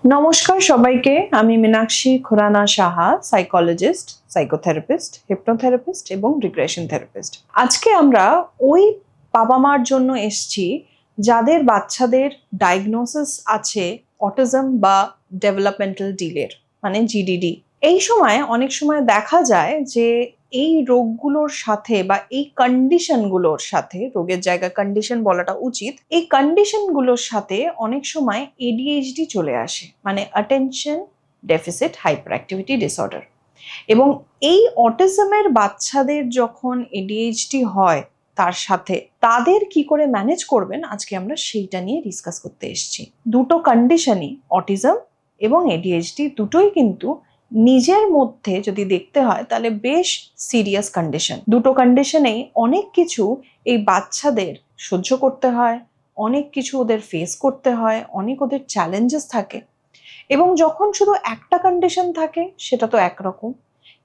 নমস্কার সবাইকে, আমি Meenakshi Khurana Saha, psychologist, psychotherapist, hypnotherapist এবং রিগ্রেশন থেরাপিস্ট। আজকে আমরা ওই বাবা মার জন্য এসেছি যাদের বাচ্চাদের ডায়াগনোসিস আছে অটিজম বা ডেভেলপমেন্টাল ডিলের, মানে জিডিডি। এই সময় অনেক সময় দেখা যায় যে এই রোগগুলোর সাথে বা এই কন্ডিশনগুলোর সাথে, রোগের জায়গায় কন্ডিশন বলাটা উচিত, এই কন্ডিশনগুলোর সাথে অনেক সময় এডিএইচডি চলে আসে, মানে attention deficit hyper activity disorder. এবং এই অটিজমের বাচ্চাদের যখন এডিএইচডি হয় তার সাথে তাদের কি করে ম্যানেজ করবেন, আজকে আমরা সেইটা নিয়ে ডিসকাস করতে এসেছি। দুটো কন্ডিশনই, অটিজম এবং এডিএইচডি, দুটোই কিন্তু নিজের মধ্যে যদি দেখতে হয় তাহলে বেশ সিরিয়াস কন্ডিশন। দুটো কন্ডিশনেই অনেক কিছু এই বাচ্চাদের সহ্য করতে হয়, অনেক কিছু ওদের ফেস করতে হয়, অনেক ওদের চ্যালেঞ্জেস থাকে। এবং যখন শুধু একটা কন্ডিশন থাকে সেটা তো একরকম,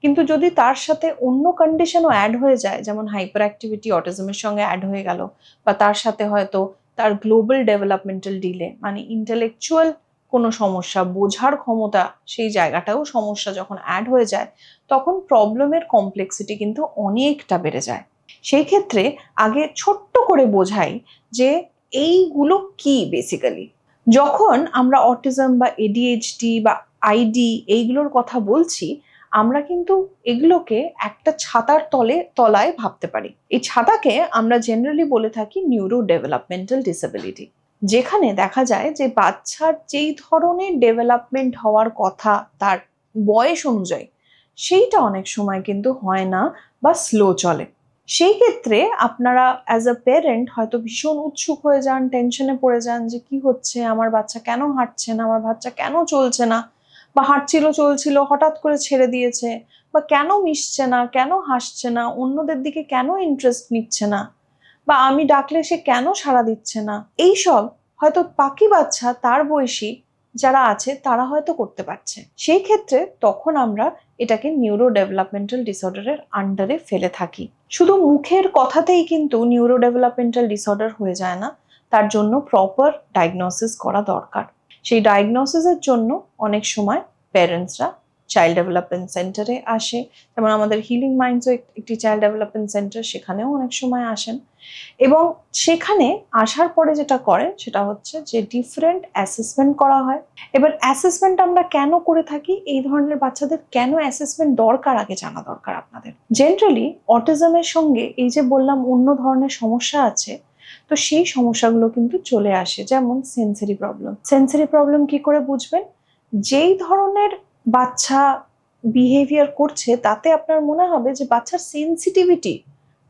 কিন্তু যদি তার সাথে অন্য কন্ডিশনও অ্যাড হয়ে যায়, যেমন হাইপার অ্যাক্টিভিটি অটিজমের সঙ্গে অ্যাড হয়ে গেল, বা তার সাথে হয়তো তার গ্লোবাল ডেভেলপমেন্টাল ডিলে মানে ইন্টেলেকচুয়াল কোনো সমস্যা, বোঝার ক্ষমতা, সেই জায়গাটাও সমস্যা যখন অ্যাড হয়ে যায়, তখন প্রবলেমের কমপ্লেক্সিটি কিন্তু অনেকটা বেড়ে যায়। সেই ক্ষেত্রে আগে ছোট্ট করে বোঝাই যে এইগুলো কি বেসিক্যালি। যখন আমরা অটিজম বা এডিএইচডি বা আইডি এইগুলোর কথা বলছি, আমরা কিন্তু এগুলোকে একটা ছাতার তলায় ভাবতে পারি। এই ছাতাকে আমরা জেনারেলি বলে থাকি নিউরো ডেভেলপমেন্টাল ডিসেবিলিটি, যেখানে দেখা যায় যে বাচ্চার যেই ধরনের ডেভেলপমেন্ট হওয়ার কথা তার বয়স অনুযায়ী, সেইটা অনেক সময় কিন্তু হয় না বা স্লো চলে। সেই ক্ষেত্রে আপনারা অ্যাজ আ প্যারেন্ট হয়তো ভীষণ উৎসুক হয়ে যান, টেনশনে পড়ে যান যে কি হচ্ছে, আমার বাচ্চা কেন হাঁটছে না, আমার বাচ্চা কেন চলছে না, বা হাঁটছিল চলছিল হঠাৎ করে ছেড়ে দিয়েছে, বা কেন মিশছে না, কেন হাসছে না, অন্যদের দিকে কেন ইন্টারেস্ট নিচ্ছে না, বা আমি ডাকলে সে কেন সাড়া দিচ্ছে না। এইসব হয়তো বাকি বাচ্চা তার বয়সী যারা আছে তারা হয়তো করতে পারছে। সেই ক্ষেত্রে তখন আমরা এটাকে নিউরো ডেভেলপমেন্টাল ডিসঅর্ডারের আন্ডারে ফেলে থাকি। শুধু মুখের কথাতেই কিন্তু নিউরো ডেভেলপমেন্টাল ডিসঅর্ডার হয়ে যায় না, তার জন্য প্রপার ডায়াগনোসিস করা দরকার। সেই ডায়াগনোসিসের জন্য অনেক সময় প্যারেন্টসরা চাইল্ড ডেভেলপমেন্ট সেন্টারে আসে, যেমন আমাদের হিলিং মাইন্ডসও একটি চাইল্ড ডেভেলপমেন্ট সেন্টার, সেখানেও অনেক সময় আসেন। এবং সেখানে আসার পরে যেটা করেন সেটা হচ্ছে যে ডিফারেন্ট অ্যাসেসমেন্ট করা হয়। এবার অ্যাসেসমেন্ট আমরা কেন করে থাকি, এই ধরনের বাচ্চাদের কেন অ্যাসেসমেন্ট দরকার আগে জানা দরকার আপনাদের। জেনারেলি অটিজমের সঙ্গে এই যে বললাম অন্য ধরনের সমস্যা আছে, তো সেই সমস্যাগুলো কিন্তু চলে আসে, যেমন সেন্সরি প্রবলেম। সেন্সরি প্রবলেম কি করে বুঝবেন? যেই ধরনের বাচ্চা বিহেভিয়ার করছে তাতে আপনার মনে হবে যে বাচ্চার সেন্সিটিভিটি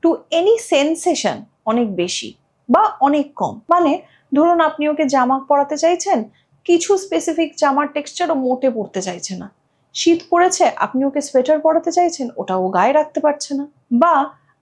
টু এনি সেন্সেশন অনেক বেশি বা অনেক কম। মানে ধরুন আপনি ওকে জামা পরাতে চাইছেন, কিছু স্পেসিফিক জামার টেক্সচার ও মোটে পড়তে চাইছে না। শীত পড়েছে, আপনি ওকে সোয়েটার পরাতে চাইছেন, ওটা ও গায়ে রাখতে পারছে না। বা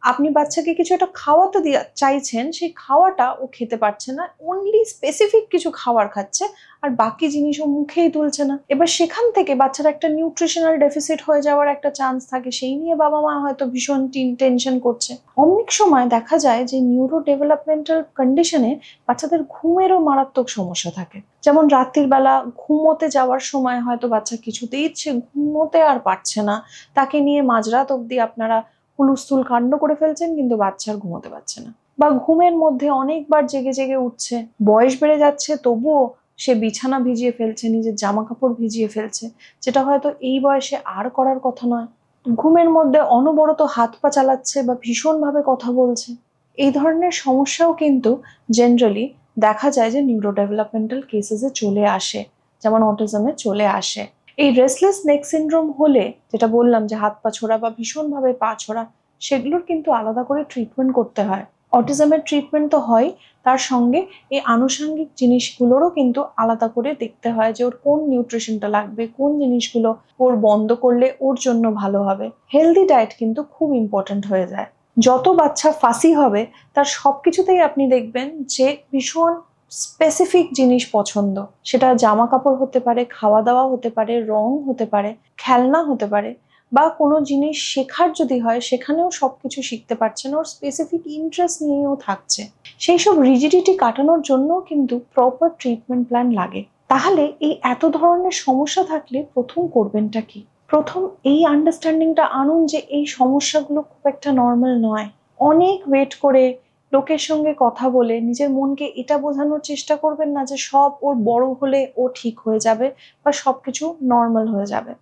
আপনি বাচ্চাকে কিছু একটা খাওয়াতে চাইছেন, সেই খাওয়াটা ও খেতে পারছে না, অনলি স্পেসিফিক কিছু খাবার খাচ্ছে, আর বাকি জিনিস ও মুখেই তুলছে না। এবার সেখান থেকে বাচ্চার একটা নিউট্রিশনাল ডেফিসিট হয়ে যাওয়ার একটা চান্স থাকে, সেই নিয়ে বাবা মা হয়তো ভীষণ টেনশন করছে। অনেক সময় দেখা যায় যে নিউরো ডেভেলপমেন্টাল কন্ডিশনে বাচ্চাদের ঘুমেরও মারাত্মক সমস্যা থাকে। যেমন রাত্রির বেলা ঘুমোতে যাওয়ার সময় হয়তো বাচ্চা কিছুতেই ঘুমোতে আর পারছে না, তাকে নিয়ে মাঝরাত অবধি আপনারা হুলস্থুল কাণ্ড করে ফেলছেন, কিন্তু বাচ্চার ঘুমোতে পারছে না। বা ঘুমের মধ্যে অনেকবার জেগে জেগে উঠছে, বয়স বেড়ে যাচ্ছে তবুও সে বিছানা ভিজিয়ে ফেলছে, নিজের জামা কাপড় ভিজিয়ে ফেলছে, যেটা হয়তো এই বয়সে আর করার কথা নয়। ঘুমের মধ্যে অনবরত হাত পা চালাচ্ছে বা ভীষণভাবে কথা বলছে। এই ধরনের সমস্যাও কিন্তু জেনারেলি দেখা যায় যে নিউরো ডেভেলপমেন্টাল কেসেসে চলে আসে, যেমন অটিজমে চলে আসে। এই রেস্টলেস নেক সিনড্রোম হলে, যেটা বললাম যে হাত পা ছোড়া বা ভীষণভাবে পা ছোড়া, সেগুলোর কিন্তু আলাদা করে ট্রিটমেন্ট করতে হয়। অটিজমের ট্রিটমেন্ট তো হয়, তার সঙ্গে এই আনুষঙ্গিক জিনিসগুলোরও কিন্তু আলাদা করে দেখতে হয় যে ওর কোন নিউট্রিশনটা লাগবে, কোন জিনিসগুলো ওর বন্ধ করলে ওর জন্য ভালো হবে। হেলদি ডায়েট কিন্তু খুব ইম্পর্ট্যান্ট হয়ে যায়। যত বাচ্চা ফাসি হবে তার সবকিছুতেই আপনি দেখবেন যে ভীষণ স্পেসিফিক জিনিস পছন্দ, সেটা জামা কাপড় হতে পারে, খাওয়া দাওয়া হতে পারে, রং হতে পারে, খেলনা হতে পারে, বা কোনো জিনিস শেখার যদি হয় সেখানেও সবকিছু শিখতে পারছে না, ওর স্পেসিফিক ইন্টারেস্ট নিয়েও থাকছে। সেই সব রিজিডিটি কাটানোর জন্য কিন্তু প্রপার ট্রিটমেন্ট প্ল্যান লাগে। তাহলে এই এত ধরনের সমস্যা থাকলে প্রথম করবেনটা কি? প্রথম এই আন্ডারস্ট্যান্ডিংটা আনুন যে এই সমস্যাগুলো খুব একটা নর্মাল নয়। অনেক ওয়েট করে লোকের সঙ্গে কথা বলে নিজের মনকে এটা বোঝানোর চেষ্টা করবেন না যে সব ওর বড় হলে ও ঠিক হয়ে যাবে বা সবকিছু নর্মাল হয়ে যাবে।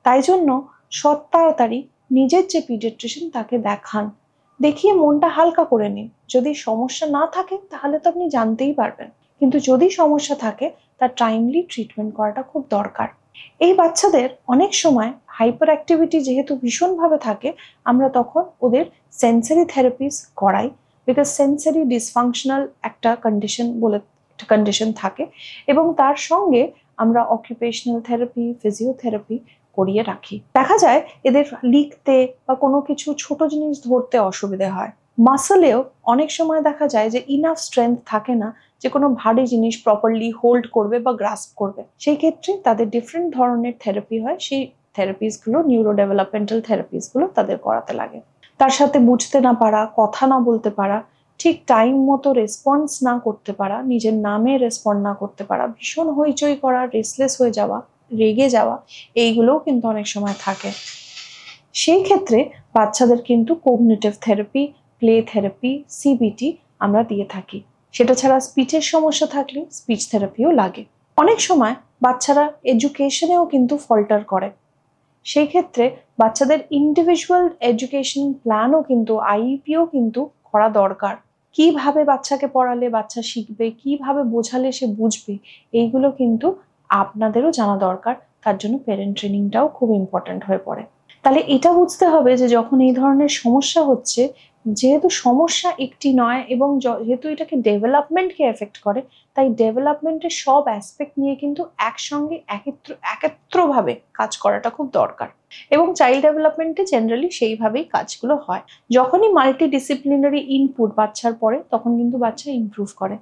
তাই জন্য তাড়াতাড়ি নিজের যে পিডিয়াট্রিশিয়ান তাকে দেখান, দেখিয়ে মনটা হালকা করে নিন। যদি সমস্যা না থাকে তাহলে তো আপনি জানতেই পারবেন, কিন্তু যদি সমস্যা থাকে তার টাইমলি ট্রিটমেন্ট করাটা খুব দরকার। এই বাচ্চাদের অনেক সময় হাইপার অ্যাক্টিভিটি যেহেতু ভীষণভাবে থাকে, আমরা তখন ওদের সেন্সারি থেরাপিস করাই, বিকজ সেন্সারি ডিসফাংশনাল একটা কন্ডিশন থাকে, এবং তার সঙ্গে আমরা অকুপেশনাল থেরাপি, ফিজিওথেরাপি করিয়ে রাখি। দেখা যায় এদের লিখতে বা কোনো কিছু ছোট জিনিস ধরতে অসুবিধে হয়। মাসলেও অনেক সময় দেখা যায় যে ইনাফ স্ট্রেংথ থাকে না যে কোনো ভারী জিনিস প্রপারলি হোল্ড করবে বা গ্রাস্প করবে। সেই ক্ষেত্রে তাদের ডিফারেন্ট ধরনের থেরাপি হয়, সেই থেরাপিসগুলো নিউরো ডেভেলপমেন্টাল থেরাপিসগুলো তাদের করাতে লাগে। তার সাথে বুঝতে না পারা, কথা না বলতে পারা, ঠিক টাইম মতো রেসপন্স না করতে পারা, নিজের নামে রেসপন্ড না করতে পারা, ভীষণ হইচই করা, রেসলেস হয়ে যাওয়া, রেগে যাওয়া, এইগুলোও কিন্তু অনেক সময় থাকে। সেই ক্ষেত্রে বাচ্চাদের কিন্তু cognitive therapy, play therapy, CBT আমরা দিয়ে থাকি। সেটা ছাড়া স্পিচের সমস্যা থাকলে স্পিচ থেরাপিও লাগে। অনেক সময় বাচ্চারা এডুকেশনেও কিন্তু ফল্টার করে। সেই ক্ষেত্রে বাচ্চাদের ইন্ডিভিজুয়াল এডুকেশন প্ল্যানও কিন্তু, আইইপিও কিন্তু করা দরকার। কিভাবে বাচ্চাকে পড়ালে বাচ্চা শিখবে, কিভাবে বোঝালে সে বুঝবে, এইগুলো কিন্তু আপনাদেরও জানা দরকার। তার জন্য প্যারেন্ট ট্রেনিংটাও খুব ইম্পর্ট্যান্ট হয়ে পড়ে। তাহলে এটা বুঝতে হবে যে যখন এই ধরনের সমস্যা হচ্ছে, যেহেতু সমস্যা একটি নয় এবং যেহেতু এটাকে ডেভেলপমেন্টকে এফেক্ট করে, তাই ডেভেলপমেন্টের সব অ্যাসপেক্ট নিয়ে কিন্তু একসঙ্গে একত্রভাবে কাজ করাটা খুব দরকার। এবং চাইল্ড ডেভেলপমেন্টে জেনারেলি সেইভাবেই কাজগুলো হয়। যখনই মাল্টি ডিসিপ্লিনারি ইনপুট বাচ্চার পড়ে, তখন কিন্তু বাচ্চা ইমপ্রুভ করে।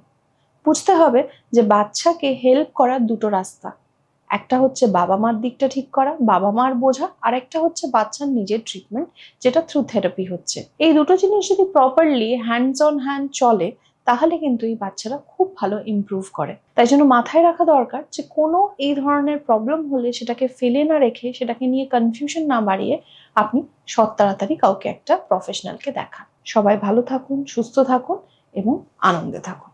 বুঝতে হবে যে বাচ্চাকে হেল্প করার দুটো রাস্তা, একটা হচ্ছে বাবা মার দিকটা ঠিক করা, বাবা মার বোঝা, আর একটা হচ্ছে বাচ্চার নিজের ট্রিটমেন্ট, যেটা থ্রু থেরাপি হচ্ছে। এই দুটো জিনিস যদি প্রপারলি হ্যান্ডস অন হ্যান্ড চলে, তাহলে কিন্তু এই বাচ্চারা খুব ভালো ইমপ্রুভ করে। তাই জন্য মাথায় রাখা দরকার যে কোনো এই ধরনের প্রবলেম হলে সেটাকে ফেলে না রেখে, সেটাকে নিয়ে কনফিউশন না বাড়িয়ে আপনি তাড়াতাড়ি কাউকে একটা প্রফেশনালকে দেখান। সবাই ভালো থাকুন, সুস্থ থাকুন এবং আনন্দে থাকুন।